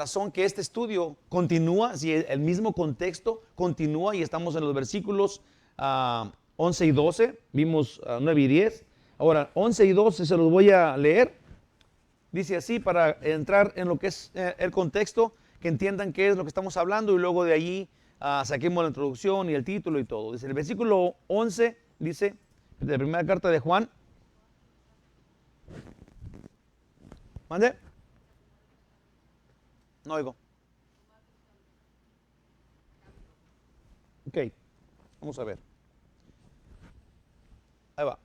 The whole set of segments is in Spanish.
razón que este estudio continúa, si el mismo contexto continúa, y estamos en los versículos 11 y 12, vimos 9 y 10. Ahora, 11 y 12 se los voy a leer. Dice así, para entrar en lo que es el contexto, que entiendan qué es lo que estamos hablando, y luego de allí saquemos la introducción y el título y todo. Dice el versículo 11, dice, de la primera carta de Juan. ¿Mande? No oigo. Ok, vamos a ver. Ahí va.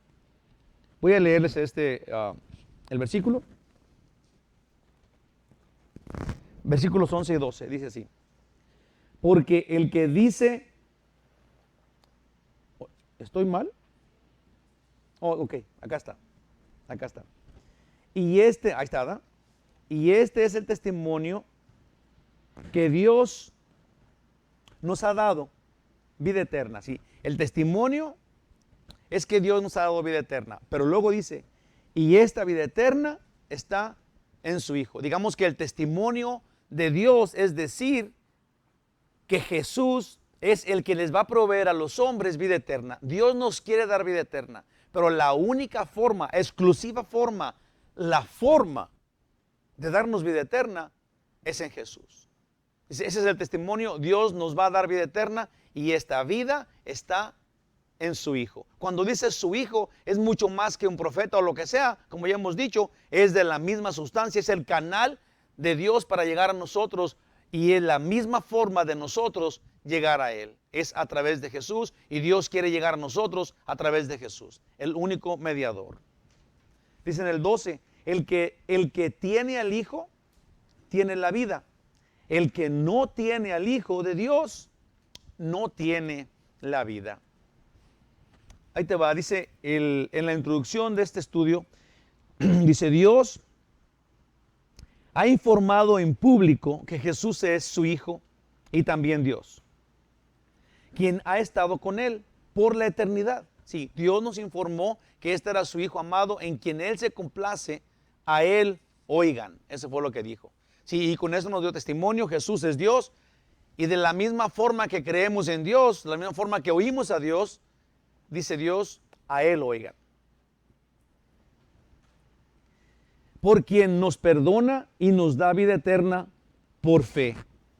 Voy a leerles el versículo. Versículos 11 y 12, dice así. Porque el que dice, ¿estoy mal? Oh, ok, acá está. Y ahí está, ¿verdad? Y este es el testimonio que Dios nos ha dado, vida eterna. Sí, el testimonio es que Dios nos ha dado vida eterna, pero luego dice, y esta vida eterna está en su Hijo. Digamos que el testimonio de Dios es decir que Jesús es el que les va a proveer a los hombres vida eterna. Dios nos quiere dar vida eterna, pero la única forma, exclusiva forma, la forma de darnos vida eterna es en Jesús. Ese es el testimonio. Dios nos va a dar vida eterna y esta vida está en su Hijo. Cuando dice su Hijo, es mucho más que un profeta o lo que sea, como ya hemos dicho, es de la misma sustancia, es el canal de Dios para llegar a nosotros, y es la misma forma de nosotros llegar a Él. Es a través de Jesús, y Dios quiere llegar a nosotros a través de Jesús, el único mediador. Dice en el 12, el que tiene al Hijo, tiene la vida. El que no tiene al Hijo de Dios, no tiene la vida. Ahí te va, dice en la introducción de este estudio, dice, Dios ha informado en público que Jesús es su Hijo y también Dios, quien ha estado con Él por la eternidad. Sí, Dios nos informó que este era su Hijo amado, en quien Él se complace, a Él oigan. Eso fue lo que dijo. Sí, y con eso nos dio testimonio, Jesús es Dios, y de la misma forma que creemos en Dios, de la misma forma que oímos a Dios, dice Dios, a Él oigan. Por quien nos perdona y nos da vida eterna por fe,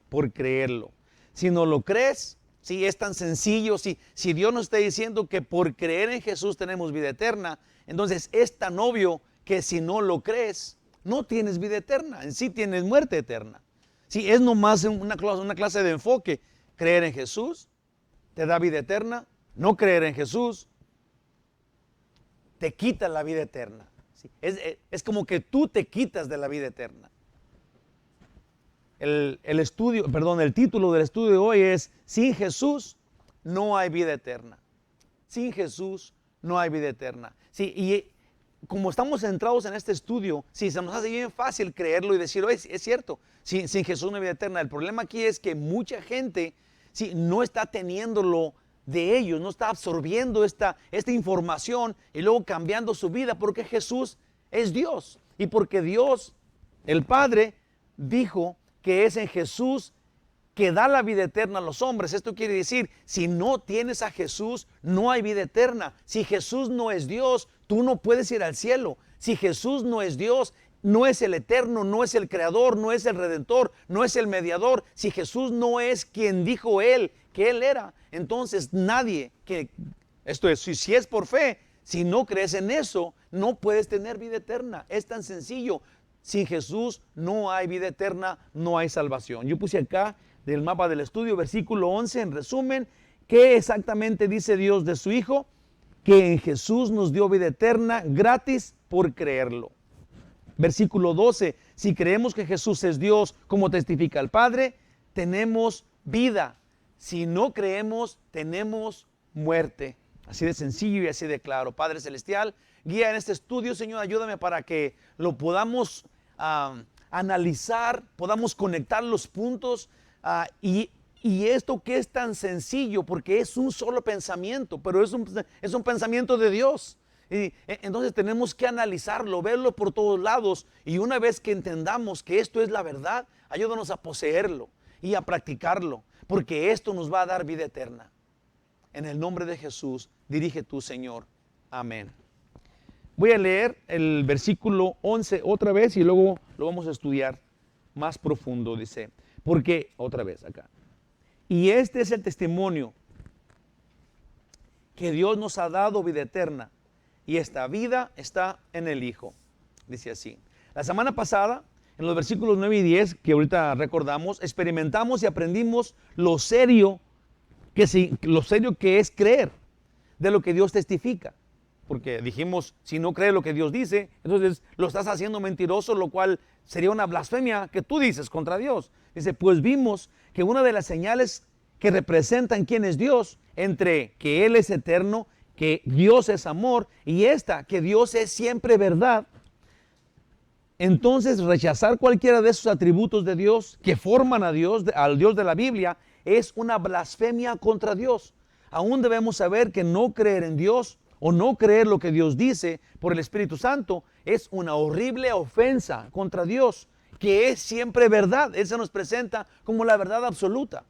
por creerlo. Si no lo crees, si es tan sencillo, si Dios nos está diciendo que por creer en Jesús tenemos vida eterna, entonces es tan obvio que si no lo crees, no tienes vida eterna, en sí tienes muerte eterna. Si es nomás una clase de enfoque, creer en Jesús te da vida eterna, no creer en Jesús te quita la vida eterna. ¿Sí? Es como que tú te quitas de la vida eterna. El título del estudio de hoy es: sin Jesús no hay vida eterna. Sin Jesús no hay vida eterna. Sí, y como estamos centrados en este estudio, sí, se nos hace bien fácil creerlo y decir, oye, es cierto, sin Jesús no hay vida eterna. El problema aquí es que mucha gente sí, no está teniéndolo de ellos, no está absorbiendo esta información y luego cambiando su vida, porque Jesús es Dios y porque Dios, el Padre, dijo que es en Jesús que da la vida eterna a los hombres. Esto quiere decir, si no tienes a Jesús, no hay vida eterna. Si Jesús no es Dios, tú no puedes ir al cielo. Si Jesús no es Dios, no es el eterno, no es el creador, no es el redentor, no es el mediador. Si Jesús no es quien dijo Él que Él era, entonces nadie esto es, si es por fe, si no crees en eso, no puedes tener vida eterna. Es tan sencillo. Sin Jesús no hay vida eterna, no hay salvación. Yo puse acá del mapa del estudio, versículo 11, en resumen, ¿qué exactamente dice Dios de su Hijo? Que en Jesús nos dio vida eterna gratis por creerlo. Versículo 12, si creemos que Jesús es Dios, como testifica el Padre, tenemos vida. Si no creemos, tenemos muerte. Así de sencillo y así de claro. Padre Celestial, guía en este estudio, Señor, ayúdame para que lo podamos analizar, podamos conectar los puntos y esto que es tan sencillo, porque es un solo pensamiento, pero es un pensamiento de Dios. Entonces tenemos que analizarlo, verlo por todos lados. Y una vez que entendamos que esto es la verdad, ayúdanos a poseerlo y a practicarlo, porque esto nos va a dar vida eterna. En el nombre de Jesús, dirige tú, Señor. Amén. Voy a leer el versículo 11 otra vez y luego lo vamos a estudiar más profundo. Dice, porque, otra vez acá. Y este es el testimonio que Dios nos ha dado vida eterna, y esta vida está en el Hijo. Dice así. La semana pasada, en los versículos 9 y 10, que ahorita recordamos, experimentamos y aprendimos lo serio que es creer de lo que Dios testifica. Porque dijimos, si no crees lo que Dios dice, entonces lo estás haciendo mentiroso, lo cual sería una blasfemia que tú dices contra Dios. Dice, pues vimos que una de las señales que representan quién es Dios, entre que Él es eterno, que Dios es amor, y esta, que Dios es siempre verdad. Entonces, rechazar cualquiera de esos atributos de Dios que forman a Dios, al Dios de la Biblia, es una blasfemia contra Dios. Aún debemos saber que no creer en Dios o no creer lo que Dios dice por el Espíritu Santo es una horrible ofensa contra Dios, que es siempre verdad. Él se nos presenta como la verdad absoluta.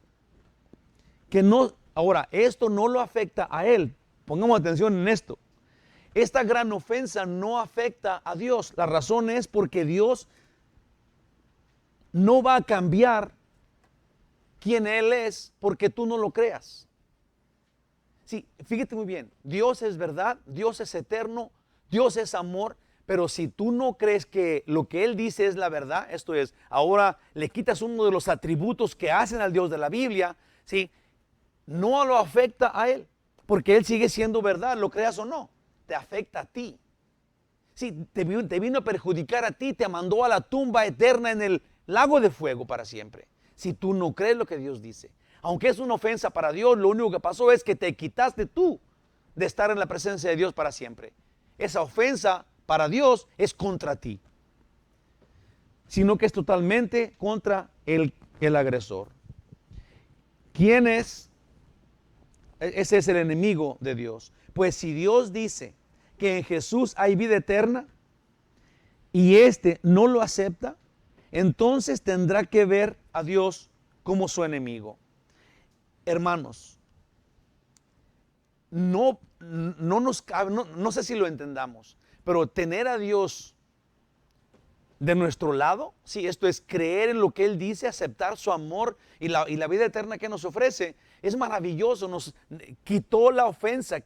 Ahora, esto no lo afecta a Él. Pongamos atención en esto. Esta gran ofensa no afecta a Dios. La razón es porque Dios no va a cambiar quién Él es porque tú no lo creas. Sí, fíjate muy bien. Dios es verdad, Dios es eterno, Dios es amor, pero si tú no crees que lo que Él dice es la verdad, esto es, ahora le quitas uno de los atributos que hacen al Dios de la Biblia, ¿sí? No lo afecta a Él, porque Él sigue siendo verdad, lo creas o no, te afecta a ti. Sí, te vino a perjudicar a ti, te mandó a la tumba eterna en el lago de fuego para siempre. Si tú no crees lo que Dios dice, aunque es una ofensa para Dios, lo único que pasó es que te quitaste tú de estar en la presencia de Dios para siempre. Esa ofensa para Dios es contra ti, sino que es totalmente contra el agresor. ¿Quién es? Ese es el enemigo de Dios. Pues si Dios dice que en Jesús hay vida eterna y éste no lo acepta, entonces tendrá que ver a Dios como su enemigo. Hermanos, no sé si lo entendamos, pero tener a Dios de nuestro lado, sí, esto es creer en lo que Él dice, aceptar su amor y la vida eterna que nos ofrece, es maravilloso. Nos quitó la ofensa,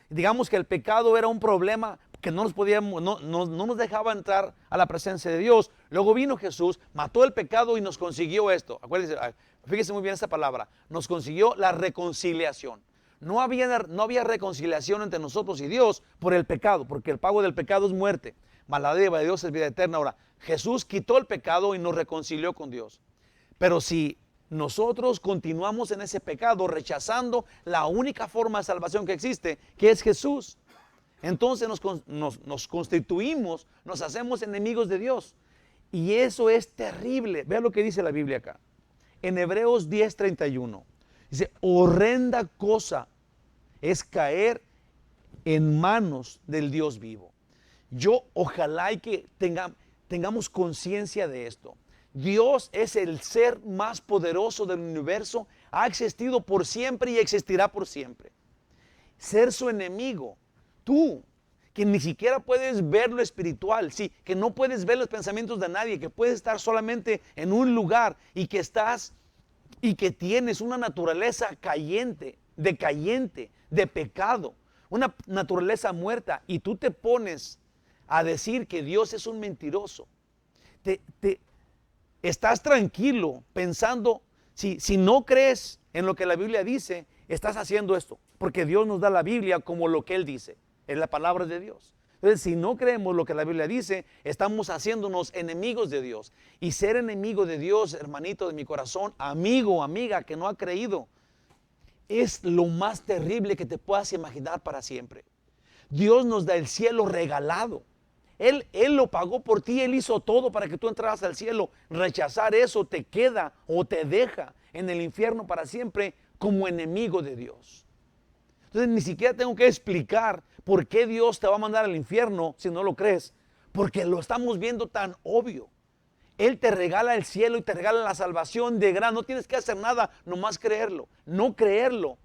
digamos que el pecado era un problema que no nos dejaba entrar a la presencia de Dios. Luego vino Jesús, mató el pecado y nos consiguió esto. Acuérdense, fíjese muy bien esta palabra, nos consiguió la reconciliación. No había reconciliación entre nosotros y Dios por el pecado, porque el pago del pecado es muerte. Mas la dádiva de Dios es vida eterna. Ahora, Jesús quitó el pecado y nos reconcilió con Dios. Pero si nosotros continuamos en ese pecado, rechazando la única forma de salvación que existe, que es Jesús, entonces nos constituimos, nos hacemos enemigos de Dios. Y eso es terrible. Vea lo que dice la Biblia acá. En Hebreos 10:31. Dice, horrenda cosa es caer en manos del Dios vivo. Ojalá y que tengamos conciencia de esto. Dios es el ser más poderoso del universo, ha existido por siempre y existirá por siempre. Ser su enemigo, tú, que ni siquiera puedes ver lo espiritual, sí, que no puedes ver los pensamientos de nadie, que puedes estar solamente en un lugar y que tienes una naturaleza decayente, de pecado, una naturaleza muerta, y tú te pones a decir que Dios es un mentiroso. Estás tranquilo pensando, si no crees en lo que la Biblia dice, estás haciendo esto, porque Dios nos da la Biblia como lo que Él dice, es la palabra de Dios. Entonces, si no creemos lo que la Biblia dice, estamos haciéndonos enemigos de Dios. Y ser enemigo de Dios, hermanito de mi corazón, amigo, amiga que no ha creído, es lo más terrible que te puedas imaginar para siempre. Dios nos da el cielo regalado. Él lo pagó por ti, Él hizo todo para que tú entraras al cielo. Rechazar eso te queda o te deja en el infierno para siempre como enemigo de Dios. Entonces ni siquiera tengo que explicar por qué Dios te va a mandar al infierno si no lo crees, porque lo estamos viendo tan obvio. Él te regala el cielo y te regala la salvación de gran. No tienes que hacer nada, nomás creerlo. No creerlo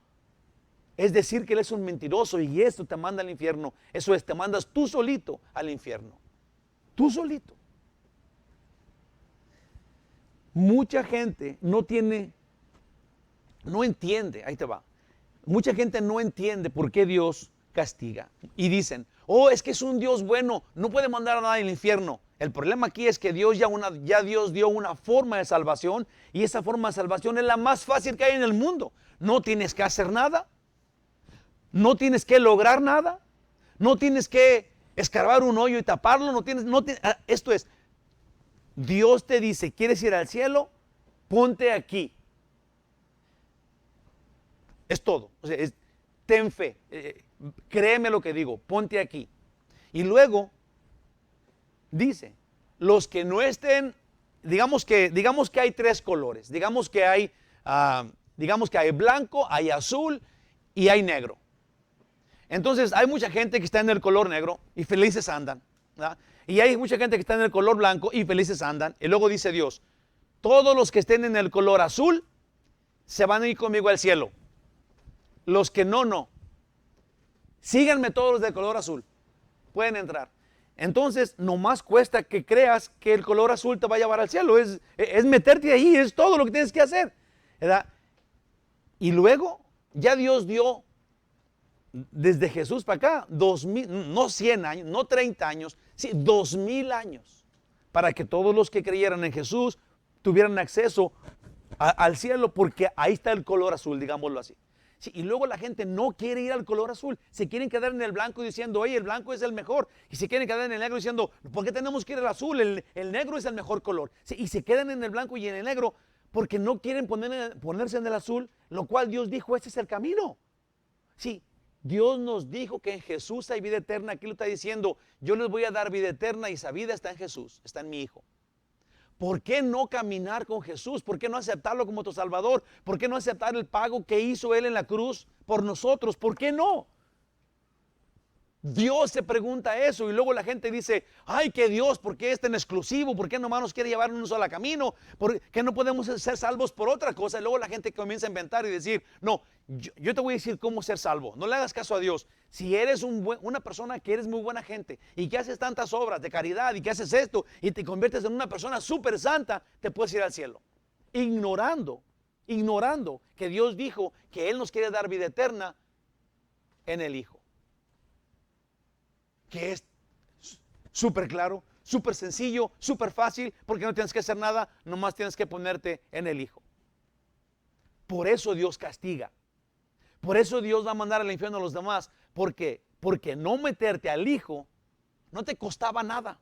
es decir que Él es un mentiroso y esto te manda al infierno. Eso es, te mandas tú solito al infierno. Tú solito. Mucha gente no entiende, ahí te va. Mucha gente no entiende por qué Dios castiga. Y dicen, oh, es que es un Dios bueno, no puede mandar a nadie al infierno. El problema aquí es que Dios ya Dios dio una forma de salvación, y esa forma de salvación es la más fácil que hay en el mundo. No tienes que hacer nada, no tienes que lograr nada, no tienes que escarbar un hoyo y taparlo, esto es, Dios te dice, ¿quieres ir al cielo? Ponte aquí. Es todo. O sea, ten fe, créeme lo que digo, ponte aquí. Y luego dice, los que no estén, digamos que hay tres colores, digamos que hay blanco, hay azul y hay negro. Entonces hay mucha gente que está en el color negro y felices andan, ¿verdad? Y hay mucha gente que está en el color blanco y felices andan. Y luego dice Dios, todos los que estén en el color azul se van a ir conmigo al cielo. Los que no. Síganme todos los de color azul. Pueden entrar. Entonces, nomás cuesta que creas que el color azul te va a llevar al cielo. Es meterte ahí, es todo lo que tienes que hacer, ¿verdad? Y luego, ya Dios dio, desde Jesús para acá, 2000, no 100 años, no 30 años, sí, 2000 años, para que todos los que creyeran en Jesús tuvieran acceso al cielo, porque ahí está el color azul, digámoslo así. Sí, y luego la gente no quiere ir al color azul, se quieren quedar en el blanco diciendo, oye, el blanco es el mejor, y se quieren quedar en el negro diciendo, ¿por qué tenemos que ir al azul? El negro es el mejor color. Sí, y se quedan en el blanco y en el negro porque no quieren ponerse en el azul, lo cual Dios dijo, este es el camino. Sí, Dios nos dijo que en Jesús hay vida eterna. Aquí lo está diciendo, yo les voy a dar vida eterna y esa vida está en Jesús, está en mi Hijo. ¿Por qué no caminar con Jesús? ¿Por qué no aceptarlo como tu Salvador? ¿Por qué no aceptar el pago que hizo Él en la cruz por nosotros? ¿Por qué no? Dios se pregunta eso y luego la gente dice, ay, que Dios, ¿por qué es tan exclusivo? ¿Por qué nomás nos quiere llevar en un solo camino? ¿Por qué no podemos ser salvos por otra cosa? Y luego la gente comienza a inventar y decir, no, yo te voy a decir cómo ser salvo. No le hagas caso a Dios. Si eres una persona que eres muy buena gente y que haces tantas obras de caridad y que haces esto y te conviertes en una persona súper santa, te puedes ir al cielo. Ignorando que Dios dijo que Él nos quiere dar vida eterna en el Hijo. Que es súper claro, súper sencillo, súper fácil, porque no tienes que hacer nada, nomás tienes que ponerte en el Hijo. Por eso Dios castiga. Por eso Dios va a mandar al infierno a los demás. ¿Por qué? Porque no meterte al Hijo no te costaba nada.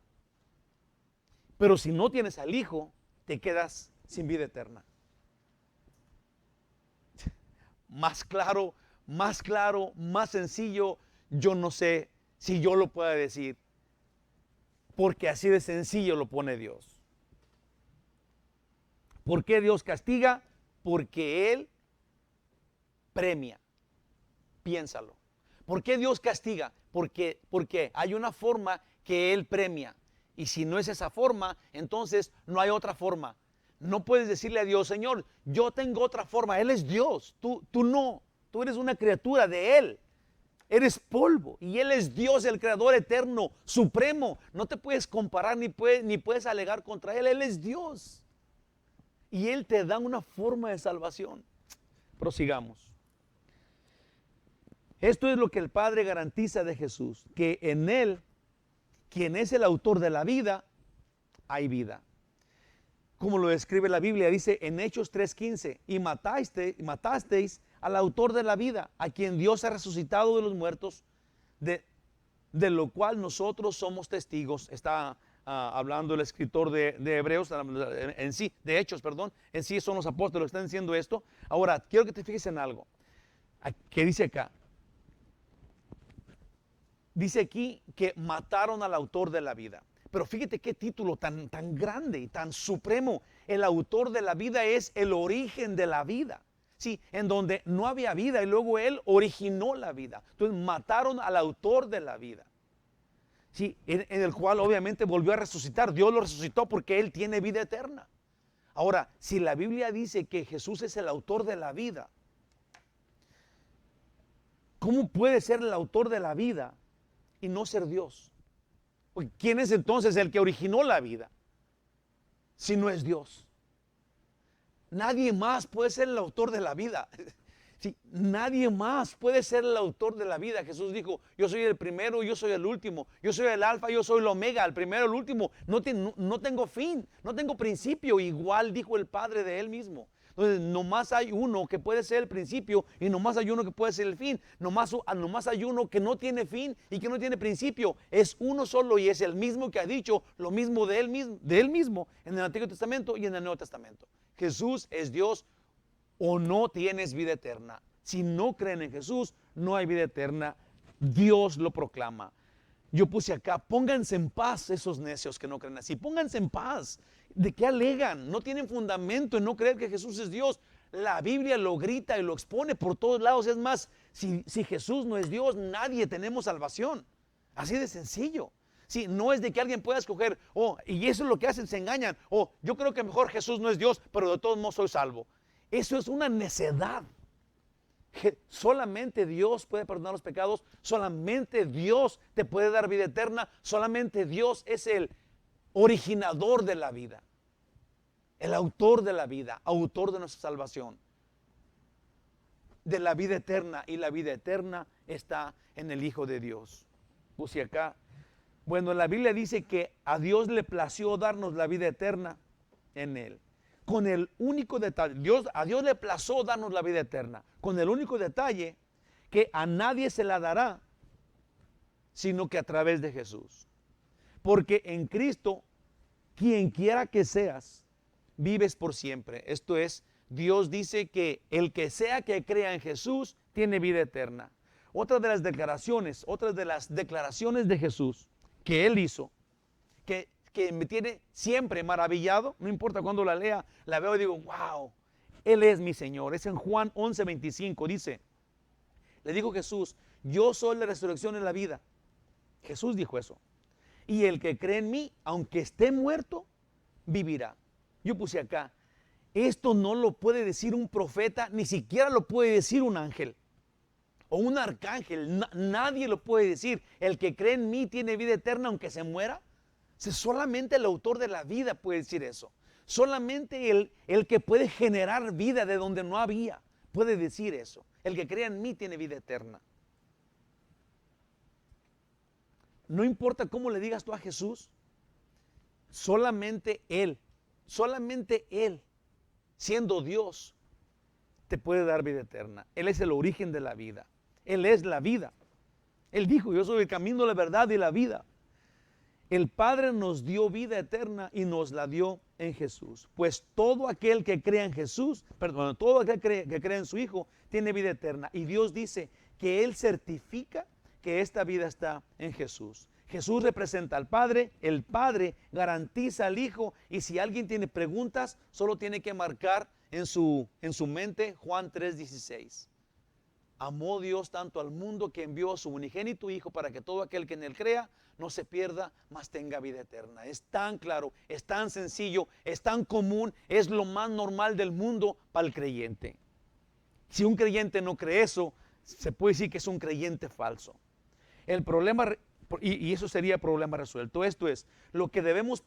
Pero si no tienes al Hijo, te quedas sin vida eterna. Más claro, más sencillo, yo no sé si yo lo puedo decir, porque así de sencillo lo pone Dios. ¿Por qué Dios castiga? Porque Él premia. Piénsalo. ¿Por qué Dios castiga? Porque hay una forma que Él premia. Y si no es esa forma, entonces no hay otra forma. No puedes decirle a Dios, Señor, yo tengo otra forma. Él es Dios, tú no. Tú eres una criatura de Él. Eres polvo y Él es Dios, el creador eterno, supremo. No te puedes comparar ni puedes alegar contra Él. Él es Dios. Y Él te da una forma de salvación. Prosigamos. Esto es lo que el Padre garantiza de Jesús, que en Él, quien es el autor de la vida, hay vida. Como lo describe la Biblia, dice en Hechos 3:15, y matasteis al autor de la vida, a quien Dios ha resucitado de los muertos, de lo cual nosotros somos testigos. Está hablando el escritor de Hebreos, de Hechos, perdón, en sí son los apóstoles que están diciendo esto. Ahora, quiero que te fijes en algo, que dice acá. Dice aquí que mataron al autor de la vida. Pero fíjate qué título tan grande y tan supremo. El autor de la vida es el origen de la vida. Sí, en donde no había vida y luego Él originó la vida. Entonces mataron al autor de la vida. Sí, en el cual obviamente volvió a resucitar. Dios lo resucitó porque Él tiene vida eterna. Ahora, si la Biblia dice que Jesús es el autor de la vida, ¿cómo puede ser el autor de la vida y no ser Dios? ¿Quién es entonces el que originó la vida si no es Dios? Nadie más puede ser el autor de la vida. Sí, nadie más puede ser el autor de la vida. Jesús dijo, yo soy el primero, yo soy el último, yo soy el alfa, yo soy el omega, el primero, el último. No tengo fin, no tengo principio. Igual dijo el Padre de Él mismo. Entonces, nomás hay uno que puede ser el principio y nomás hay uno que puede ser el fin. Nomás hay uno que no tiene fin y que no tiene principio. Es uno solo y es el mismo que ha dicho lo mismo de él mismo en el Antiguo Testamento y en el Nuevo Testamento. Jesús es Dios o no tienes vida eterna. Si no creen en Jesús, no hay vida eterna. Dios lo proclama. Yo puse acá, pónganse en paz esos necios que no creen así. Pónganse en paz. ¿De qué alegan? No tienen fundamento en no creer que Jesús es Dios. La Biblia lo grita y lo expone por todos lados. Es más, si Jesús no es Dios, nadie tenemos salvación. Así de sencillo. Sí, no es de que alguien pueda escoger, y eso es lo que hacen, se engañan. Yo creo que mejor Jesús no es Dios, pero de todos modos soy salvo. Eso es una necedad. Solamente Dios puede perdonar los pecados, solamente Dios te puede dar vida eterna, solamente Dios es el originador de la vida, el autor de la vida, autor de nuestra salvación, de la vida eterna, y la vida eterna está en el Hijo de Dios. Puse acá, bueno, la Biblia dice que a Dios le plació darnos la vida eterna en Él. Con el único detalle, a Dios le plació darnos la vida eterna, con el único detalle que a nadie se la dará, sino que a través de Jesús. Porque en Cristo, quien quiera que seas, vives por siempre. Esto es, Dios dice que el que sea que crea en Jesús, tiene vida eterna. Otra de las declaraciones de Jesús que Él hizo, que me tiene siempre maravillado, no importa cuando la lea, la veo y digo, wow, Él es mi Señor. Es en Juan 11:25, dice, le dijo Jesús, yo soy la resurrección y la vida. Jesús dijo eso. Y el que cree en mí, aunque esté muerto, vivirá. Yo puse acá, esto no lo puede decir un profeta, ni siquiera lo puede decir un ángel o un arcángel. Nadie lo puede decir. El que cree en mí tiene vida eterna aunque se muera. Solamente el autor de la vida puede decir eso. Solamente el que puede generar vida de donde no había puede decir eso. El que cree en mí tiene vida eterna. No importa cómo le digas tú a Jesús, solamente Él, siendo Dios, te puede dar vida eterna. Él es el origen de la vida. Él es la vida. Él dijo, yo soy el camino, la verdad y la vida. El Padre nos dio vida eterna y nos la dio en Jesús. Pues todo aquel que crea en Jesús, todo aquel que cree en su Hijo, tiene vida eterna. Y Dios dice que Él certifica que esta vida está en Jesús. Jesús representa al Padre, el Padre garantiza al Hijo, y si alguien tiene preguntas, solo tiene que marcar en su mente Juan 3:16. Amó Dios tanto al mundo que envió a su unigénito Hijo para que todo aquel que en Él crea no se pierda, mas tenga vida eterna. Es tan claro, es tan sencillo, es tan común, es lo más normal del mundo para el creyente. Si un creyente no cree eso, se puede decir que es un creyente falso. El problema, y eso sería problema resuelto. Esto es, lo que debemos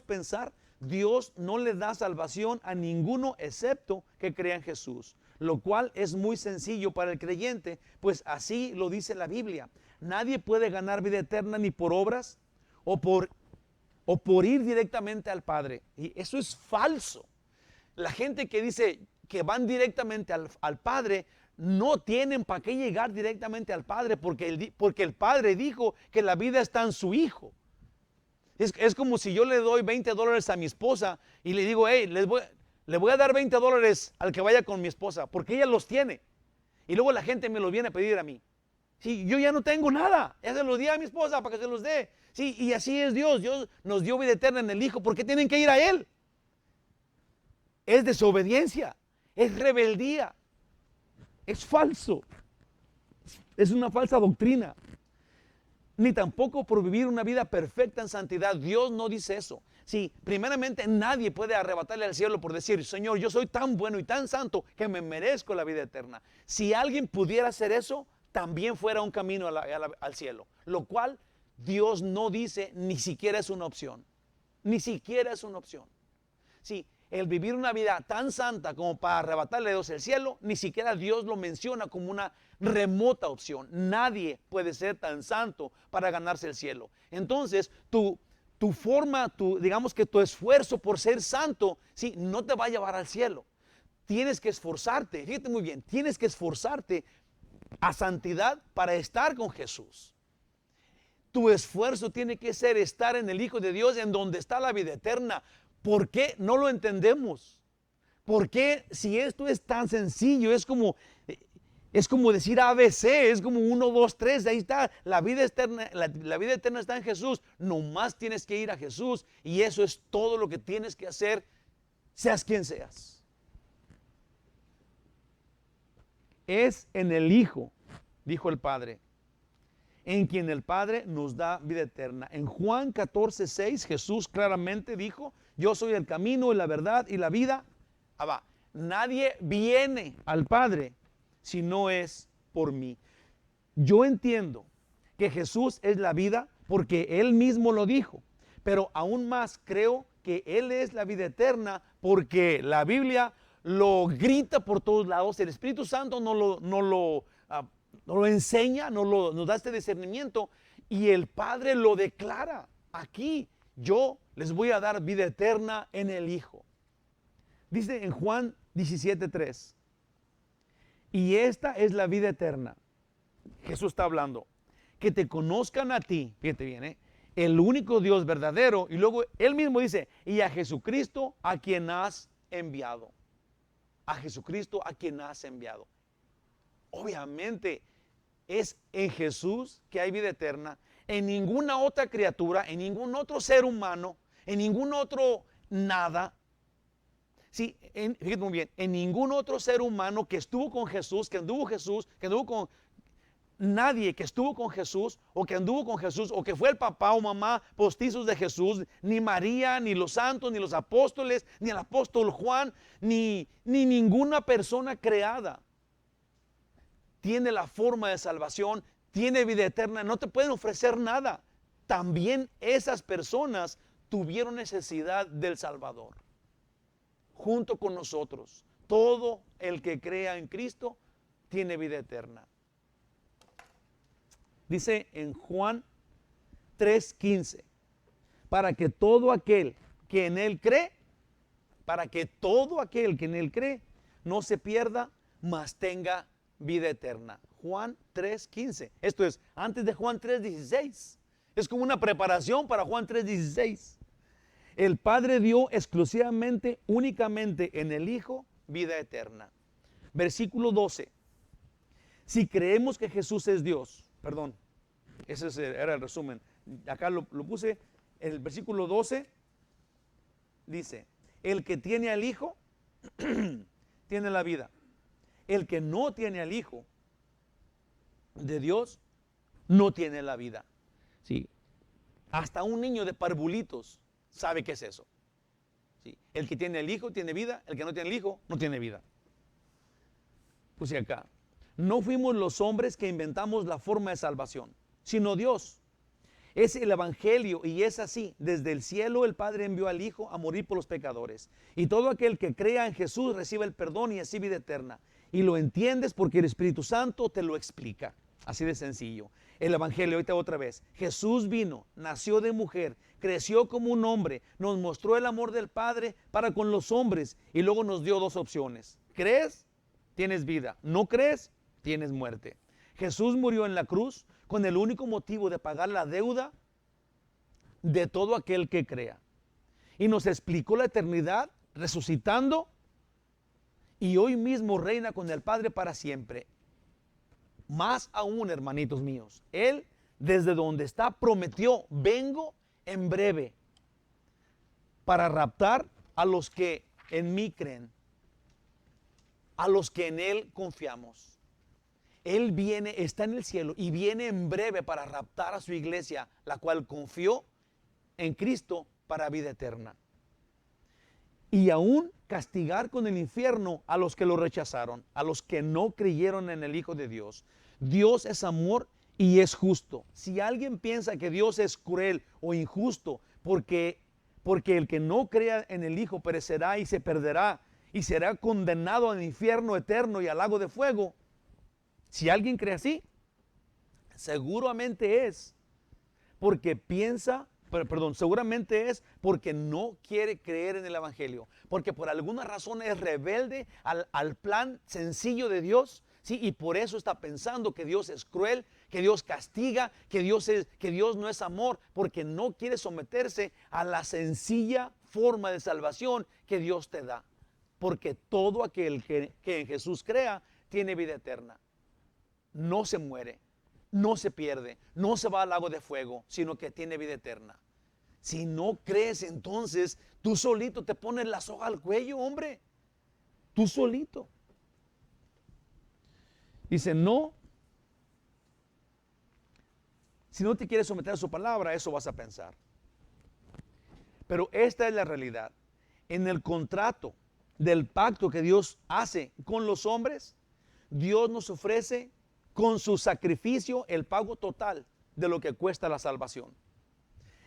pensar, Dios no le da salvación a ninguno excepto que crea en Jesús. Lo cual es muy sencillo para el creyente, pues así lo dice la Biblia. Nadie puede ganar vida eterna ni por obras o por ir directamente al Padre. Y eso es falso. La gente que dice que van directamente al Padre, no tienen para qué llegar directamente al Padre, porque el Padre dijo que la vida está en su Hijo. Es como si yo le doy $20 a mi esposa y le digo, hey, le voy a dar $20 al que vaya con mi esposa, porque ella los tiene. Y luego la gente me los viene a pedir a mí. Sí, yo ya no tengo nada, ya se los di a mi esposa para que se los dé. Sí, y así es Dios. Dios nos dio vida eterna en el Hijo. ¿Por qué tienen que ir a Él? Es desobediencia. es rebeldía, es falso, es una falsa doctrina. Ni tampoco por vivir una vida perfecta en santidad. Dios no dice eso. Sí, primeramente nadie puede arrebatarle al cielo por decir, Señor, yo soy tan bueno y tan santo que me merezco la vida eterna. Si alguien pudiera hacer eso, también fuera un camino al cielo. Lo cual Dios no dice, ni siquiera es una opción. Ni siquiera es una opción. Sí, el vivir una vida tan santa como para arrebatarle a Dios el cielo, ni siquiera Dios lo menciona como una remota opción. Nadie puede ser tan santo para ganarse el cielo. Entonces, tu forma, digamos que tu esfuerzo por ser santo, sí, no te va a llevar al cielo. Tienes que esforzarte, fíjate muy bien, tienes que esforzarte a santidad para estar con Jesús. Tu esfuerzo tiene que ser estar en el Hijo de Dios, en donde está la vida eterna. ¿Por qué no lo entendemos? ¿Por qué si esto es tan sencillo? Es como decir ABC, es como 1, 2, 3, ahí está, la vida eterna, la vida eterna está en Jesús. Nomás tienes que ir a Jesús y eso es todo lo que tienes que hacer, seas quien seas. Es en el Hijo, dijo el Padre, en quien el Padre nos da vida eterna. En Juan 14, 6, Jesús claramente dijo, yo soy el camino y la verdad y la vida. Nadie viene al Padre si no es por mí. Yo entiendo que Jesús es la vida porque Él mismo lo dijo, pero aún más creo que Él es la vida eterna porque la Biblia lo grita por todos lados. El Espíritu Santo no lo enseña, nos da este discernimiento y el Padre lo declara aquí. Yo les voy a dar vida eterna en el Hijo. Dice en Juan 17:3, y esta es la vida eterna. Jesús está hablando, que te conozcan a ti, fíjate bien, el único Dios verdadero, y luego Él mismo dice, y a Jesucristo a quien has enviado. A Jesucristo a quien has enviado. Obviamente es en Jesús que hay vida eterna. En ninguna otra criatura, en ningún otro ser humano, en ningún otro nada. Sí, fíjate muy bien, en ningún otro ser humano que estuvo con Jesús, que anduvo con nadie que estuvo con Jesús, o que anduvo con Jesús, o que fue el papá o mamá postizos de Jesús, ni María, ni los santos, ni los apóstoles, ni el apóstol Juan, ni ninguna persona creada tiene la forma de salvación, tiene vida eterna, no te pueden ofrecer nada. También esas personas tuvieron necesidad del Salvador. Junto con nosotros, todo el que crea en Cristo tiene vida eterna. Dice en Juan 3:15, para que todo aquel que en Él cree, no se pierda, mas tenga vida eterna. Juan 3:15. Esto es antes de Juan 3:16. Es como una preparación para Juan 3:16. El Padre dio exclusivamente, únicamente en el Hijo, vida eterna. Versículo 12. Si creemos que Jesús es Dios, perdón, ese era el resumen. Acá lo puse. El versículo 12 dice, el que tiene al Hijo, tiene la vida. El que no tiene al Hijo de Dios, no tiene la vida. Sí. Hasta un niño de parvulitos sabe qué es eso. Sí. El que tiene el Hijo tiene vida, el que no tiene el Hijo no tiene vida. Puse acá, no fuimos los hombres que inventamos la forma de salvación, sino Dios. Es el Evangelio y es así. Desde el cielo el Padre envió al Hijo a morir por los pecadores. Y todo aquel que crea en Jesús recibe el perdón y así vida eterna. Y lo entiendes porque el Espíritu Santo te lo explica. Así de sencillo. El Evangelio, ahorita otra vez. Jesús vino, nació de mujer, creció como un hombre, nos mostró el amor del Padre para con los hombres y luego nos dio dos opciones. ¿Crees? Tienes vida. ¿No crees? Tienes muerte. Jesús murió en la cruz con el único motivo de pagar la deuda de todo aquel que crea. Y nos explicó la eternidad resucitando y hoy mismo reina con el Padre para siempre. Más aún, hermanitos míos, Él desde donde está prometió, vengo en breve para raptar a los que en mí creen. a los que en Él confiamos. Él viene, está en el cielo y viene en breve para raptar a su iglesia, la cual confió en Cristo para vida eterna. Y aún castigar con el infierno a los que lo rechazaron, a los que no creyeron en el Hijo de Dios. Dios es amor y es justo. Si alguien piensa que Dios es cruel o injusto porque el que no crea en el Hijo perecerá y se perderá y será condenado al infierno eterno y al lago de fuego, si alguien cree así, seguramente es porque seguramente es porque no quiere creer en el Evangelio, porque por alguna razón es rebelde al plan sencillo de Dios, ¿sí? Y por eso está pensando que Dios es cruel, que Dios castiga, que Dios no es amor, porque no quiere someterse a la sencilla forma de salvación que Dios te da. Porque todo aquel que en Jesús crea tiene vida eterna. No se muere, no se pierde, no se va al lago de fuego, sino que tiene vida eterna. Si no crees, entonces tú solito te pones la soga al cuello, hombre. Tú solito. Dice, no. Si no te quieres someter a su palabra, eso vas a pensar. Pero esta es la realidad. En el contrato del pacto que Dios hace con los hombres, Dios nos ofrece con su sacrificio el pago total de lo que cuesta la salvación.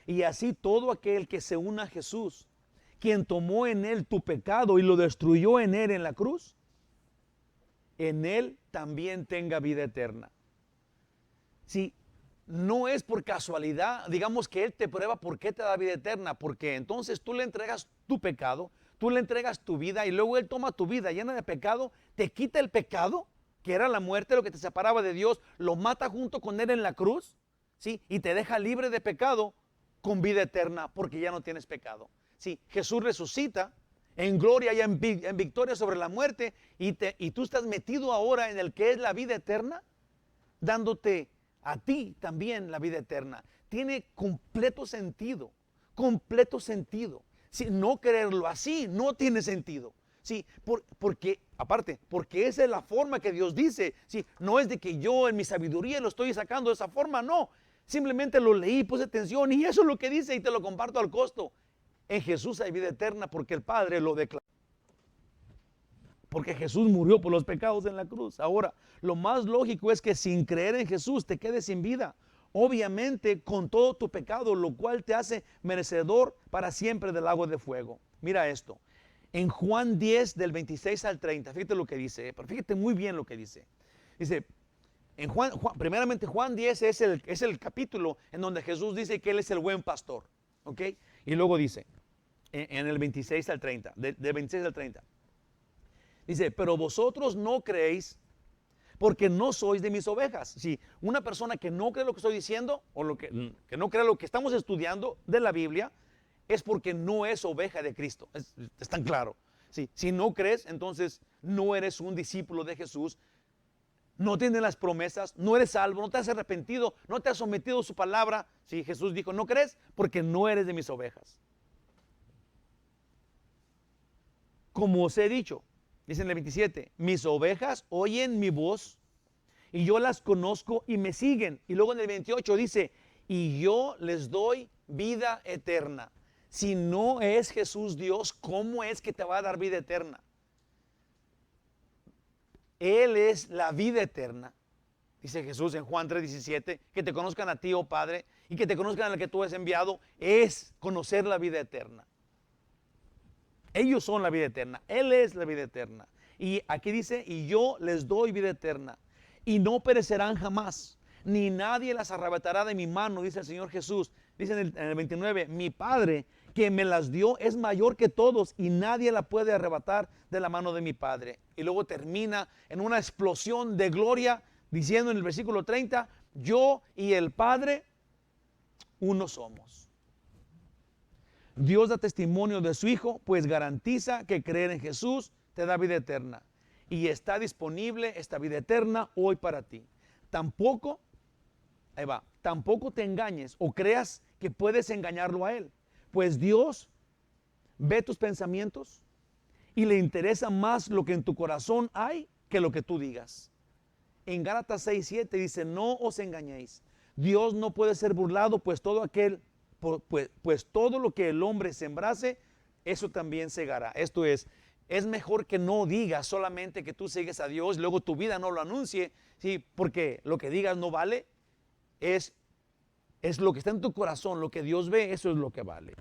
Y así todo aquel que se una a Jesús, quien tomó en él tu pecado y lo destruyó en él en la cruz, en él también tenga vida eterna. Si no es por casualidad, digamos que él te prueba por qué te da vida eterna, porque entonces tú le entregas tu pecado, tú le entregas tu vida y luego él toma tu vida llena de pecado, te quita el pecado, que era la muerte, lo que te separaba de Dios, lo mata junto con él en la cruz, ¿sí? Y te deja libre de pecado con vida eterna, porque ya no tienes pecado. ¿Sí? Jesús resucita en gloria y en victoria sobre la muerte, y tú estás metido ahora en el que es la vida eterna, dándote a ti también la vida eterna. Tiene completo sentido, completo sentido. Si no creerlo así, no tiene sentido. Sí, porque esa es la forma que Dios dice. Sí, no es de que yo en mi sabiduría lo estoy sacando de esa forma, no. Simplemente lo leí, puse atención y eso es lo que dice y te lo comparto al costo. En Jesús hay vida eterna porque el Padre lo declaró. Porque Jesús murió por los pecados en la cruz. Ahora, lo más lógico es que sin creer en Jesús te quedes sin vida. Obviamente con todo tu pecado, lo cual te hace merecedor para siempre del lago de fuego. Mira esto. En Juan 10 del 26 al 30, fíjate lo que dice, pero fíjate muy bien lo que dice. Dice, primeramente Juan 10 es el capítulo en donde Jesús dice que Él es el buen pastor, ¿ok? Y luego dice, en el 26 al 30, del 26 al 30, dice, pero vosotros no creéis porque no sois de mis ovejas. Si una persona que no cree lo que estoy diciendo, o que no cree lo que estamos estudiando de la Biblia, es porque no es oveja de Cristo. Es tan claro. Sí, si no crees, entonces no eres un discípulo de Jesús, no tienes las promesas, no eres salvo, no te has arrepentido, no te has sometido a su palabra. Si Jesús dijo, no crees, porque no eres de mis ovejas. Como os he dicho, dice en el 27, mis ovejas oyen mi voz y yo las conozco y me siguen. Y luego en el 28 dice, y yo les doy vida eterna. Si no es Jesús Dios, ¿cómo es que te va a dar vida eterna? Él es la vida eterna. Dice Jesús en Juan 3:17, que te conozcan a ti, oh Padre, y que te conozcan al que tú has enviado, es conocer la vida eterna. Ellos son la vida eterna. Él es la vida eterna. Y aquí dice, y yo les doy vida eterna. Y no perecerán jamás, ni nadie las arrebatará de mi mano, dice el Señor Jesús. Dice en el 29, mi Padre que me las dio es mayor que todos y nadie la puede arrebatar de la mano de mi Padre. Y luego termina en una explosión de gloria diciendo en el versículo 30, yo y el Padre uno somos. Dios da testimonio de su Hijo, pues garantiza que creer en Jesús te da vida eterna. Y está disponible esta vida eterna hoy para ti. Tampoco te engañes o creas que puedes engañarlo a Él. Pues Dios ve tus pensamientos y le interesa más lo que en tu corazón hay que lo que tú digas. En Gálatas 6:7 dice, no os engañéis. Dios no puede ser burlado, pues pues todo lo que el hombre sembrase, eso también segará. Esto es mejor que no digas solamente que tú sigues a Dios, luego tu vida no lo anuncie, ¿sí? Porque lo que digas no vale, es lo que está en tu corazón, lo que Dios ve, eso es lo que vale.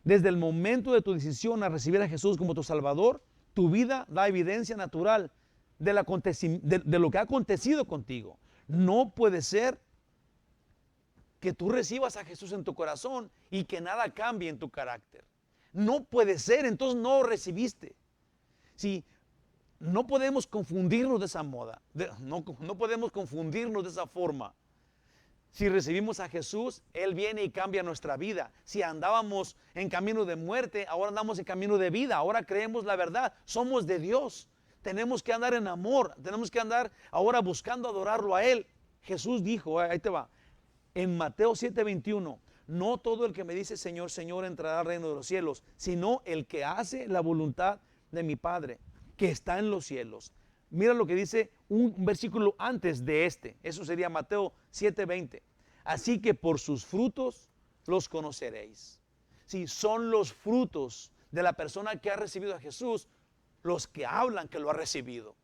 Desde el momento de tu decisión a recibir a Jesús como tu Salvador, tu vida da evidencia natural de lo que ha acontecido contigo. No puede ser que tú recibas a Jesús en tu corazón y que nada cambie en tu carácter. No puede ser, entonces no recibiste. Sí, no podemos confundirnos de esa moda, no podemos confundirnos de esa forma. Si recibimos a Jesús, Él viene y cambia nuestra vida. Si andábamos en camino de muerte, ahora andamos en camino de vida. Ahora creemos la verdad. Somos de Dios. Tenemos que andar en amor. Tenemos que andar ahora buscando adorarlo a Él. Jesús dijo, ahí te va, en Mateo 7:21, no todo el que me dice Señor, Señor entrará al reino de los cielos, sino el que hace la voluntad de mi Padre, que está en los cielos. Mira lo que dice un versículo antes de este. Eso sería Mateo 7:20. Así que por sus frutos los conoceréis. Sí, son los frutos de la persona que ha recibido a Jesús los que hablan que lo ha recibido.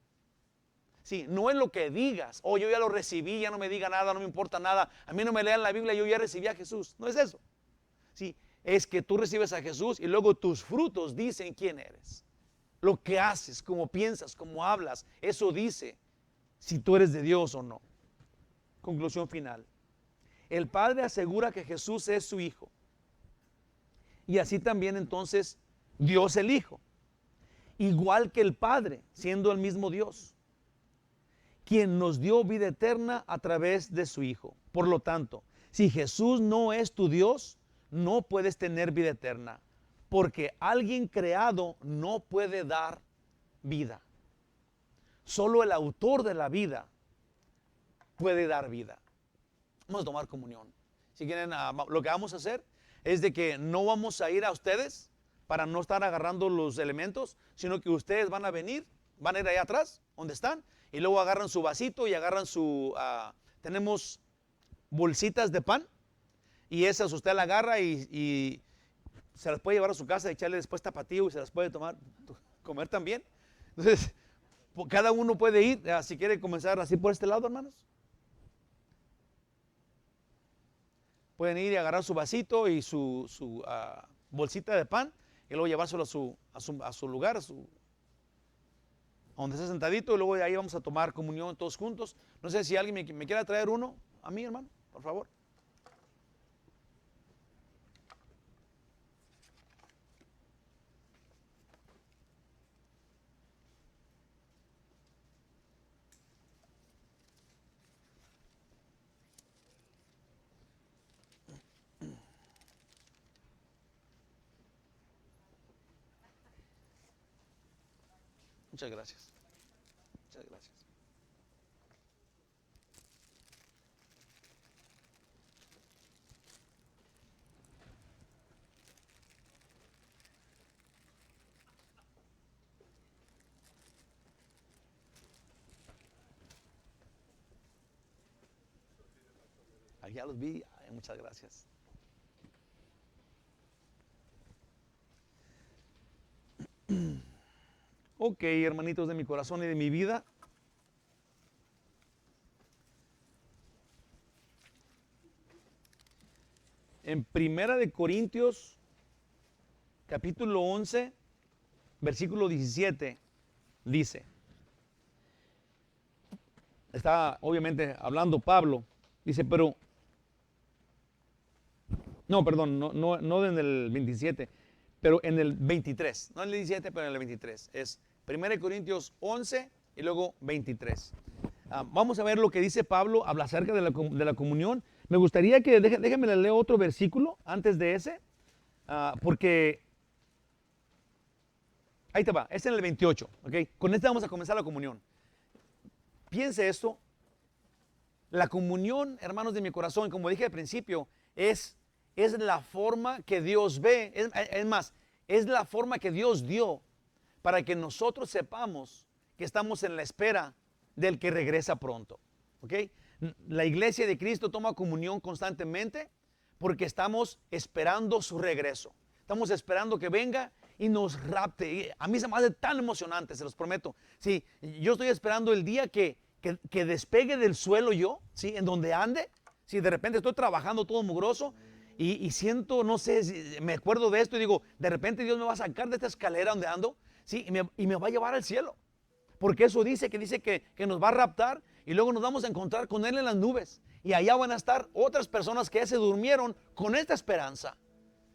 Sí, no es lo que digas. Oh, yo ya lo recibí, ya no me diga nada, no me importa nada. A mí no me lean la Biblia, yo ya recibí a Jesús. No es eso. Sí, es que tú recibes a Jesús y luego tus frutos dicen quién eres. Lo que haces, cómo piensas, cómo hablas, eso dice si tú eres de Dios o no. Conclusión final. El Padre asegura que Jesús es su Hijo. Y así también entonces Dios el Hijo. Igual que el Padre, siendo el mismo Dios, quien nos dio vida eterna a través de su Hijo. Por lo tanto, si Jesús no es tu Dios, no puedes tener vida eterna. Porque alguien creado no puede dar vida. Solo el autor de la vida puede dar vida. Vamos a tomar comunión. Si quieren, lo que vamos a hacer es de que no vamos a ir a ustedes para no estar agarrando los elementos, sino que ustedes van a venir, van a ir allá atrás, donde están, y luego agarran su vasito y agarran tenemos bolsitas de pan, y esas usted la agarra y se las puede llevar a su casa, echarle después tapatío y se las puede comer también. Entonces, cada uno puede ir, si quiere comenzar así por este lado, hermanos. Pueden ir y agarrar su vasito y su bolsita de pan y luego llevárselo a su lugar, a donde esté sentadito, y luego de ahí vamos a tomar comunión todos juntos. No sé si alguien me quiera traer uno a mí, hermano, por favor. Muchas gracias. Muchas gracias. Ya los vi. Ay, muchas gracias. Ok, hermanitos de mi corazón y de mi vida. En Primera de Corintios, capítulo 11, versículo 17, dice, está obviamente hablando Pablo, dice, pero, no, perdón, no en el 27, pero en el 23, no en el 17, pero en el 23, es 1 Corintios 11 y luego 23. Vamos a ver lo que dice Pablo, habla acerca de la comunión. Me gustaría que, déjenme leer otro versículo antes de ese, porque, ahí te va, es en el 28, ¿ok? Con este vamos a comenzar la comunión. Piense esto, la comunión, hermanos de mi corazón, como dije al principio, es la forma que Dios ve, es más, es la forma que Dios dio para que nosotros sepamos que estamos en la espera del que regresa pronto. ¿Ok? La iglesia de Cristo toma comunión constantemente porque estamos esperando su regreso. Estamos esperando que venga y nos rapte. A mí se me hace tan emocionante, se los prometo. Sí, yo estoy esperando el día que despegue del suelo yo, ¿sí? En donde ande. Si de repente estoy trabajando todo mugroso y siento, no sé, me acuerdo de esto y digo, de repente Dios me va a sacar de esta escalera donde ando, ¿sí? Y me va a llevar al cielo. Porque eso dice que nos va a raptar y luego nos vamos a encontrar con Él en las nubes. Y allá van a estar otras personas que ya se durmieron con esta esperanza.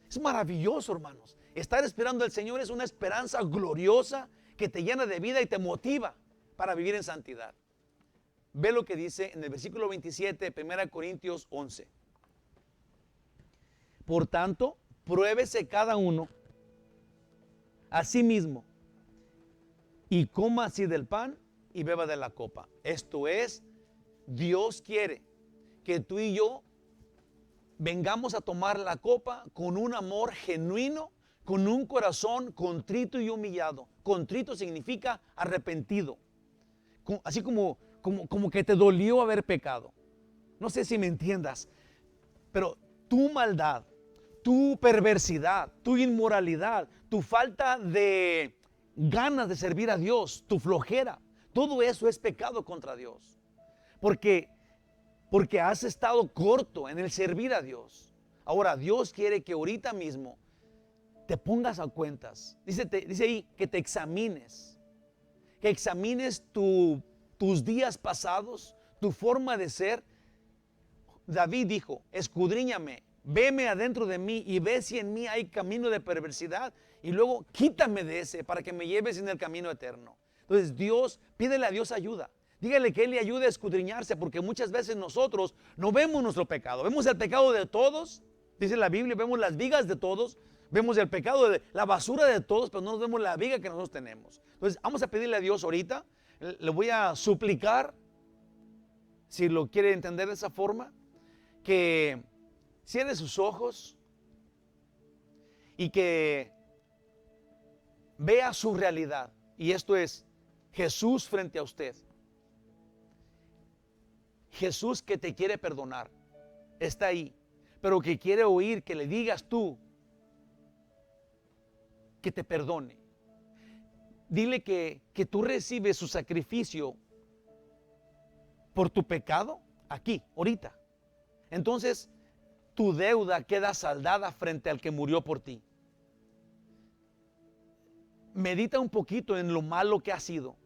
Es maravilloso, hermanos. Estar esperando al Señor es una esperanza gloriosa que te llena de vida y te motiva para vivir en santidad. Ve lo que dice en el versículo 27 de 1 Corintios 11. Por tanto, pruébese cada uno a sí mismo y coma así del pan y beba de la copa. Esto es, Dios quiere que tú y yo vengamos a tomar la copa con un amor genuino, con un corazón contrito y humillado. Contrito significa arrepentido. Así como que te dolió haber pecado. No sé si me entiendas, pero tu maldad, tu perversidad, tu inmoralidad, tu falta de ganas de servir a Dios, tu flojera, todo eso es pecado contra Dios. Porque has estado corto en el servir a Dios. Ahora Dios quiere que ahorita mismo te pongas a cuentas. Dice ahí que te examines. Que examines tus días pasados, tu forma de ser. David dijo, escudriñame, veme adentro de mí y ve si en mí hay camino de perversidad y luego quítame de ese para que me lleves en el camino eterno. Entonces pídele a Dios ayuda. Dígale que Él le ayude a escudriñarse, porque muchas veces nosotros no vemos nuestro pecado. Vemos el pecado de todos, dice la Biblia, vemos las vigas de todos, vemos el pecado de la basura de todos, pero no nos vemos la viga que nosotros tenemos. Entonces vamos a pedirle a Dios ahorita, le voy a suplicar, si lo quiere entender de esa forma, que cierre sus ojos y que vea su realidad. Y esto es Jesús frente a usted. Jesús que te quiere perdonar, está ahí, pero que quiere oír que le digas tú que te perdone. Dile que tú recibes su sacrificio por tu pecado aquí, ahorita. Entonces, tu deuda queda saldada frente al que murió por ti. Medita un poquito en lo malo que has sido,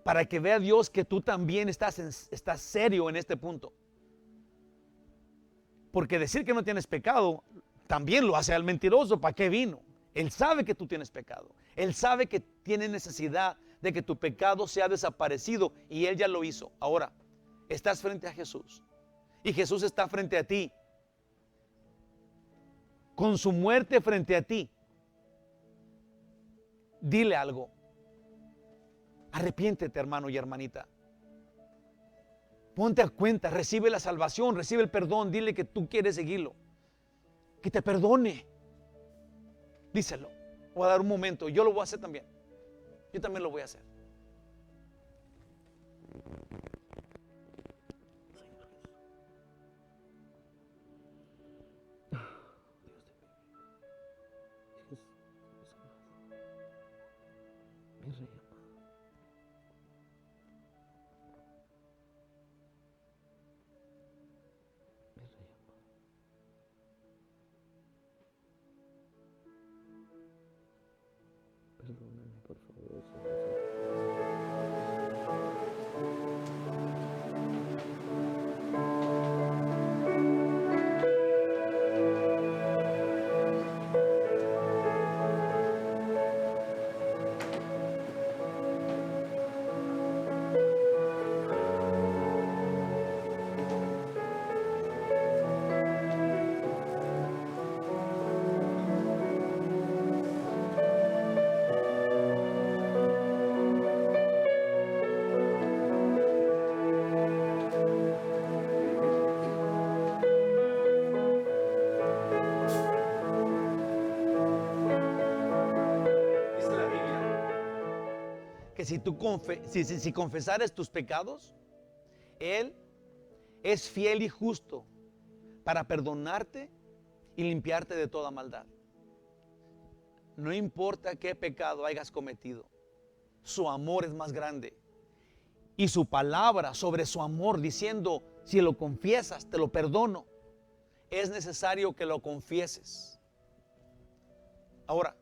para que vea Dios que tú también estás serio en este punto. Porque decir que no tienes pecado también lo hace al mentiroso. ¿Para qué vino? Él sabe que tú tienes pecado. Él sabe que tiene necesidad de que tu pecado sea desaparecido y Él ya lo hizo. Ahora, estás frente a Jesús y Jesús está frente a ti, con su muerte frente a ti. Dile algo. Arrepiéntete, hermano y hermanita. Ponte a cuenta, recibe la salvación, recibe el perdón. Dile que tú quieres seguirlo, que te perdone. Díselo. Voy a dar un momento. Yo lo voy a hacer también. Yo también lo voy a hacer. Mi rey amado. Mi rey amado. Perdóname, por favor, Señor. que si confesares tus pecados, Él es fiel y justo para perdonarte y limpiarte de toda maldad. No importa qué pecado hayas cometido, su amor es más grande. Y su palabra sobre su amor diciendo, si lo confiesas, te lo perdono. Es necesario que lo confieses. Ahora,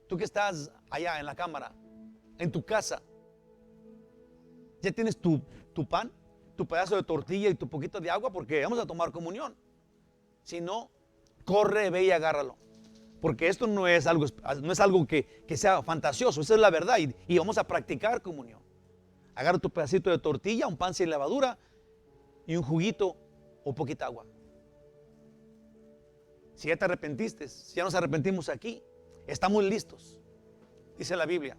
tú que estás allá en la cámara, en tu casa, ya tienes tu pan, tu pedazo de tortilla y tu poquito de agua, porque vamos a tomar comunión. Si no, corre, ve y agárralo. Porque esto no es algo que sea fantasioso, esa es la verdad. Y vamos a practicar comunión. Agarra tu pedacito de tortilla, un pan sin levadura y un juguito o poquita agua. Si ya te arrepentiste, si ya nos arrepentimos aquí, estamos listos. Dice la Biblia.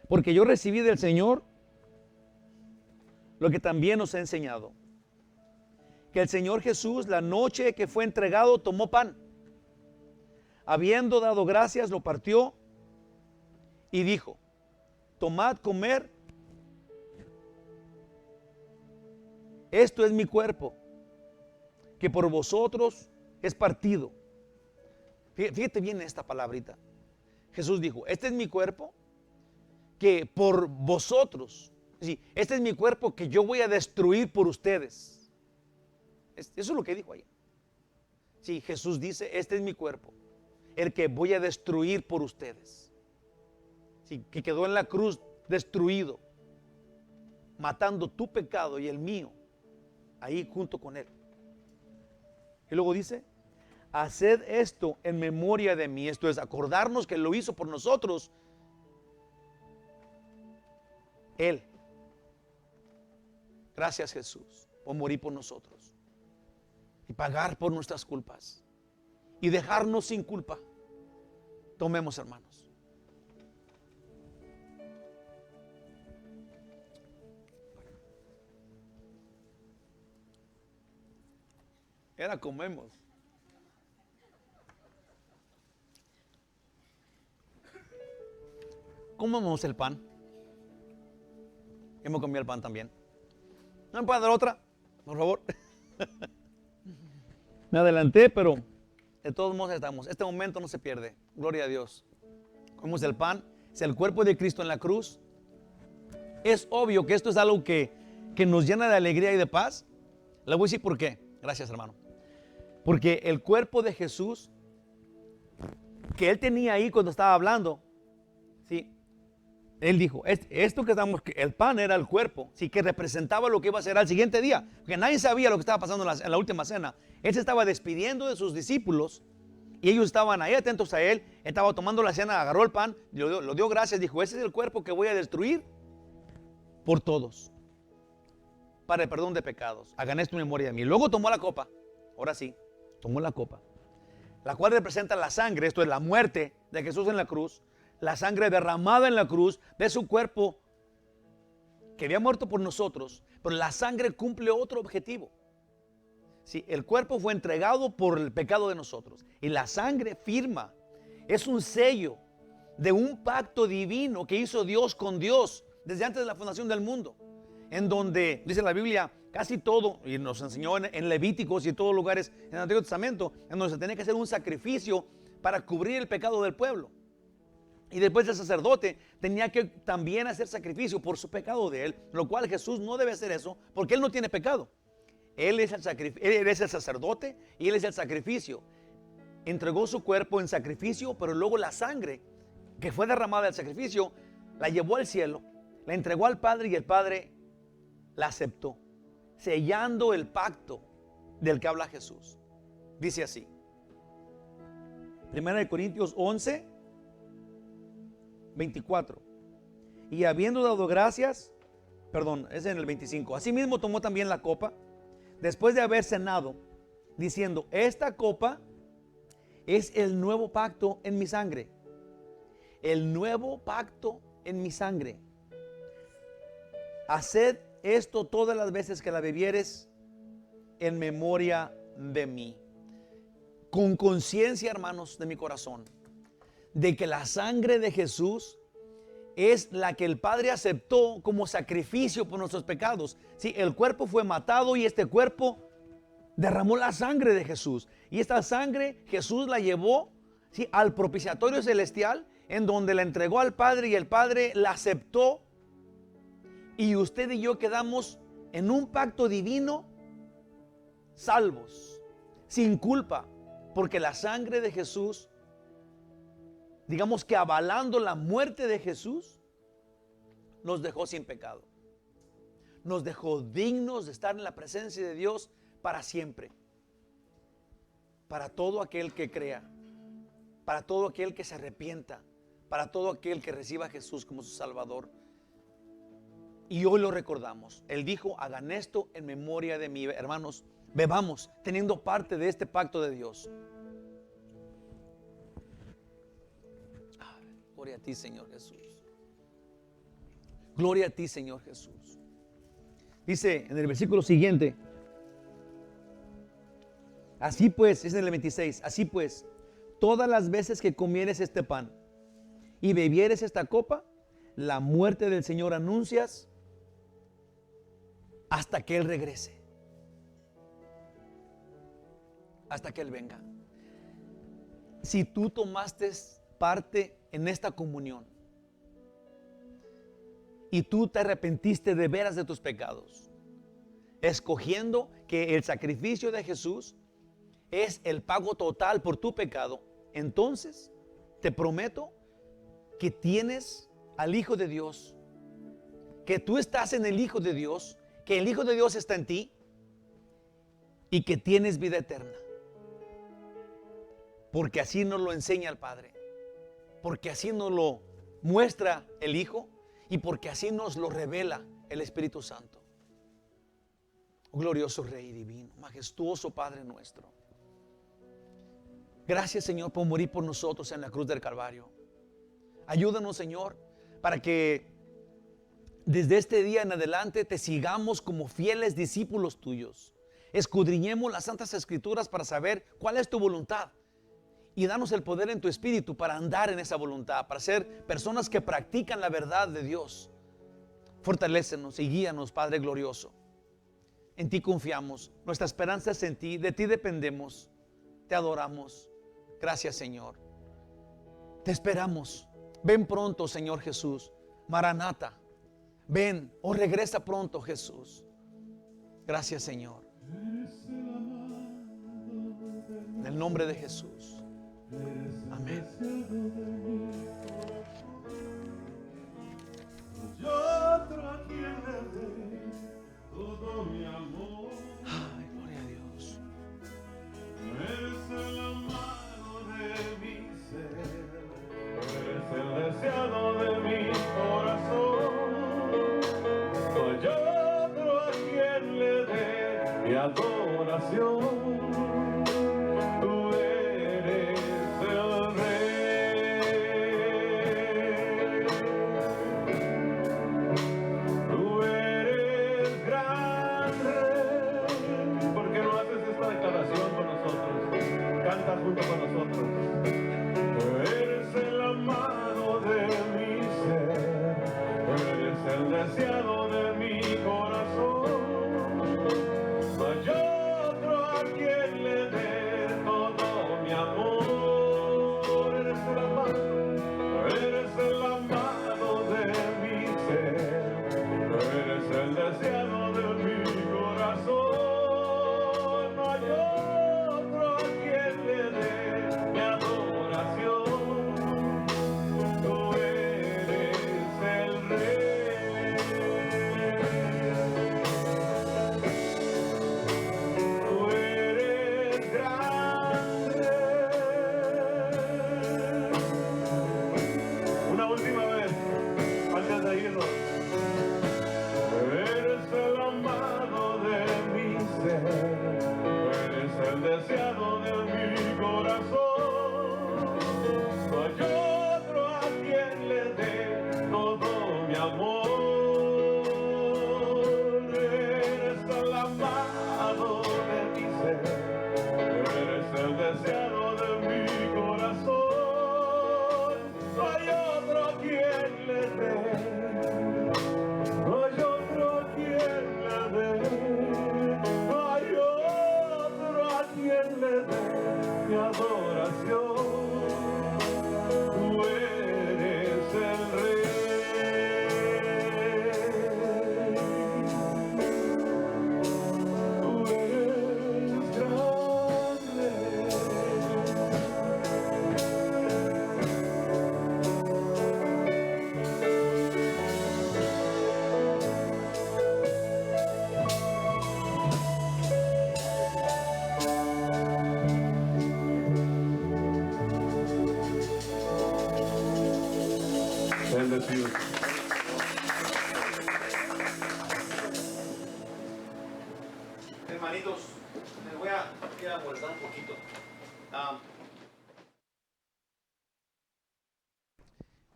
Porque yo recibí del Señor lo que también nos ha enseñado. Que el Señor Jesús, la noche que fue entregado, tomó pan. Habiendo dado gracias, lo partió y dijo: tomad, comer. Esto es mi cuerpo, que por vosotros es partido. Fíjate bien esta palabrita. Jesús dijo: este es mi cuerpo, que por vosotros, sí, este es mi cuerpo que yo voy a destruir por ustedes. Eso es lo que dijo ahí. Sí, Jesús dice: este es mi cuerpo, el que voy a destruir por ustedes. Sí, que quedó en la cruz destruido, matando tu pecado y el mío, ahí junto con él. Y luego dice: haced esto en memoria de mí. Esto es acordarnos que lo hizo por nosotros. Él. Gracias, Jesús, por morir por nosotros y pagar por nuestras culpas y dejarnos sin culpa. Tomemos, hermanos. Ahora comemos. Comamos el pan. Hemos comido el pan también. ¿No me puede dar otra, por favor? Me adelanté, pero de todos modos estamos. Este momento no se pierde. Gloria a Dios. Comemos el pan. Es el cuerpo de Cristo en la cruz. Es obvio que esto es algo que nos llena de alegría y de paz. Le voy a decir por qué. Gracias, hermano. Porque el cuerpo de Jesús que Él tenía ahí cuando estaba hablando, ¿sí? Él dijo, esto que estamos, el pan era el cuerpo, sí, que representaba lo que iba a ser al siguiente día, porque nadie sabía lo que estaba pasando en la última cena. Él se estaba despidiendo de sus discípulos y ellos estaban ahí atentos a él. Él estaba tomando la cena, agarró el pan, lo dio gracias, dijo: ese es el cuerpo que voy a destruir por todos, para el perdón de pecados. Hagan esto en memoria de mí. Luego tomó la copa, ahora sí, tomó la copa, la cual representa la sangre, esto es la muerte de Jesús en la cruz, la sangre derramada en la cruz de su cuerpo que había muerto por nosotros, pero la sangre cumple otro objetivo. Sí, el cuerpo fue entregado por el pecado de nosotros y la sangre firma, es un sello de un pacto divino que hizo Dios con Dios desde antes de la fundación del mundo, en donde dice la Biblia casi todo, y nos enseñó en Levíticos y en todos lugares en el Antiguo Testamento, en donde se tenía que hacer un sacrificio para cubrir el pecado del pueblo. Y después el sacerdote tenía que también hacer sacrificio por su pecado de él, lo cual Jesús no debe hacer eso porque él no tiene pecado. Él es el sacerdote y él es el sacrificio. Entregó su cuerpo en sacrificio, pero luego la sangre que fue derramada del sacrificio la llevó al cielo, la entregó al Padre y el Padre la aceptó, sellando el pacto del que habla Jesús. Dice así, 1 Corintios 11, 24. Y habiendo dado gracias, es en el 25. Asimismo tomó también la copa, después de haber cenado, diciendo: esta copa es el nuevo pacto en mi sangre. El nuevo pacto en mi sangre. Haced esto todas las veces que la bebieres en memoria de mí. con conciencia, hermanos, de mi corazón, de que la sangre de Jesús es la que el Padre aceptó como sacrificio por nuestros pecados. Sí, el cuerpo fue matado y este cuerpo derramó la sangre de Jesús. Y esta sangre Jesús la llevó, sí, al propiciatorio celestial, en donde la entregó al Padre y el Padre la aceptó. Y usted y yo quedamos en un pacto divino, salvos, sin culpa, porque la sangre de Jesús, digamos que avalando la muerte de Jesús, nos dejó sin pecado. Nos dejó dignos de estar en la presencia de Dios para siempre. Para todo aquel que crea, para todo aquel que se arrepienta, para todo aquel que reciba a Jesús como su Salvador. Y hoy lo recordamos. Él dijo: hagan esto en memoria de mí. Hermanos, bebamos teniendo parte de este pacto de Dios. Gloria a ti, Señor Jesús. Gloria a ti, Señor Jesús. Dice en el versículo siguiente: así pues, es en el 26, así pues, todas las veces que comieres este pan y bebieres esta copa, la muerte del Señor anuncias hasta que Él regrese, hasta que Él venga. Si tú tomaste parte en esta comunión y tú te arrepentiste de veras de tus pecados, escogiendo que el sacrificio de Jesús es el pago total por tu pecado, entonces te prometo que tienes al Hijo de Dios, que tú estás en el Hijo de Dios, que el Hijo de Dios está en ti y que tienes vida eterna. Porque así nos lo enseña el Padre, porque así nos lo muestra el Hijo y porque así nos lo revela el Espíritu Santo. Glorioso Rey divino, majestuoso Padre nuestro. Gracias, Señor, por morir por nosotros en la cruz del Calvario. Ayúdanos, Señor, para que desde este día en adelante te sigamos como fieles discípulos tuyos. Escudriñemos las Santas Escrituras para saber cuál es tu voluntad. Y danos el poder en tu espíritu para andar en esa voluntad, para ser personas que practican la verdad de Dios. Fortalécenos y guíanos, Padre glorioso. En ti confiamos, nuestra esperanza es en ti, de ti dependemos, te adoramos. Gracias, Señor. Te esperamos. Ven pronto, Señor Jesús. Maranata, ven o regresa pronto, Jesús. Gracias, Señor. En el nombre de Jesús. Amén. Yo traje todo mi amor. Ay, gloria a Dios. Eres el amado de mi ser, eres el deseado de mi corazón. Soy otro a quien le dé mi adoración. Tú eres el Rey, tú eres gran Rey. ¿Por qué no haces esta declaración con nosotros? Canta junto con nosotros. Eres el amado de mi ser, eres el deseado de mi corazón. No hay otro a quien le dé todo mi amor. Eres el amado de mi ser, eres el deseado de mi corazón. No hay otro a quien le dé mi adoración. Tú eres el Rey, tú eres grande. Una última vez, antes de irnos. Eres el amado de mi ser, eres el deseado de mi corazón. No hay otro a quien le dé todo mi amor. Eres el amado de mi ser, eres el deseado quien le dé mi adoración. Tú eres el Rey. Tú eres grande. Bendecidos. Hermanitos, me voy a molestar un poquito.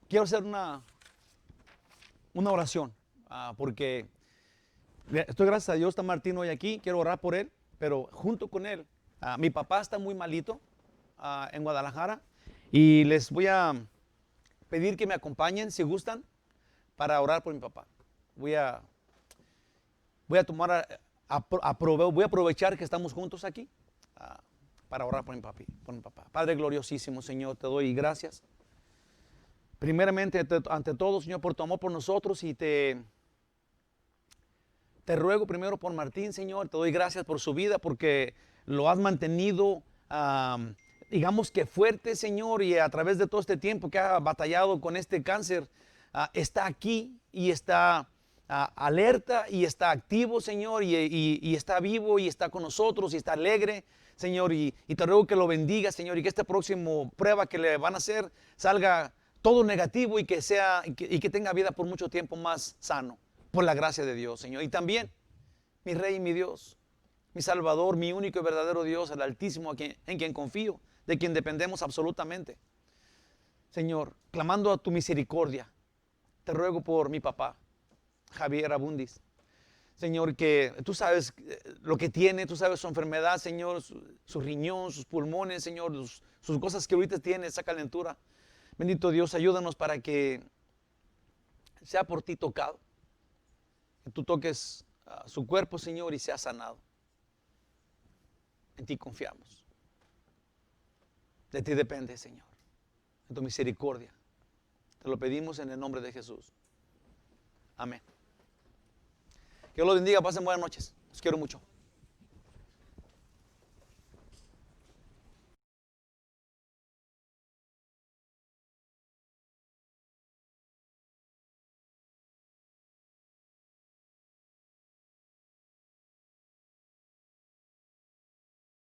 Quiero hacer una oración, porque estoy gracias a Dios, está Martín hoy aquí, quiero orar por él, pero junto con él, mi papá está muy malito en Guadalajara y les voy a pedir que me acompañen, si gustan, para orar por mi papá. Voy a aprovechar que estamos juntos aquí para orar por mi papá. Padre gloriosísimo, Señor, te doy gracias. Primeramente, ante todo, Señor, por tu amor por nosotros y te ruego primero por Martín, Señor, te doy gracias por su vida porque lo has mantenido, digamos que fuerte, Señor, y a través de todo este tiempo que ha batallado con este cáncer, está aquí y está alerta y está activo, Señor, y está vivo y está con nosotros y está alegre, Señor, y te ruego que lo bendiga, Señor, y que esta próxima prueba que le van a hacer salga todo negativo y que tenga vida por mucho tiempo más sano, por la gracia de Dios, Señor. Y también, mi Rey y mi Dios, mi Salvador, mi único y verdadero Dios, el Altísimo, en quien confío, de quien dependemos absolutamente. Señor, clamando a tu misericordia, te ruego por mi papá, Javier Abundis. Señor, que tú sabes lo que tiene, tú sabes su enfermedad, Señor, su riñón, sus pulmones, Señor, sus cosas que ahorita tiene, esa calentura. Bendito Dios, ayúdanos para que sea por ti tocado. Que tú toques su cuerpo, Señor, y sea sanado. En ti confiamos. De ti depende, Señor. En tu misericordia. Te lo pedimos en el nombre de Jesús. Amén. Que Dios los bendiga, pasen buenas noches. Los quiero mucho.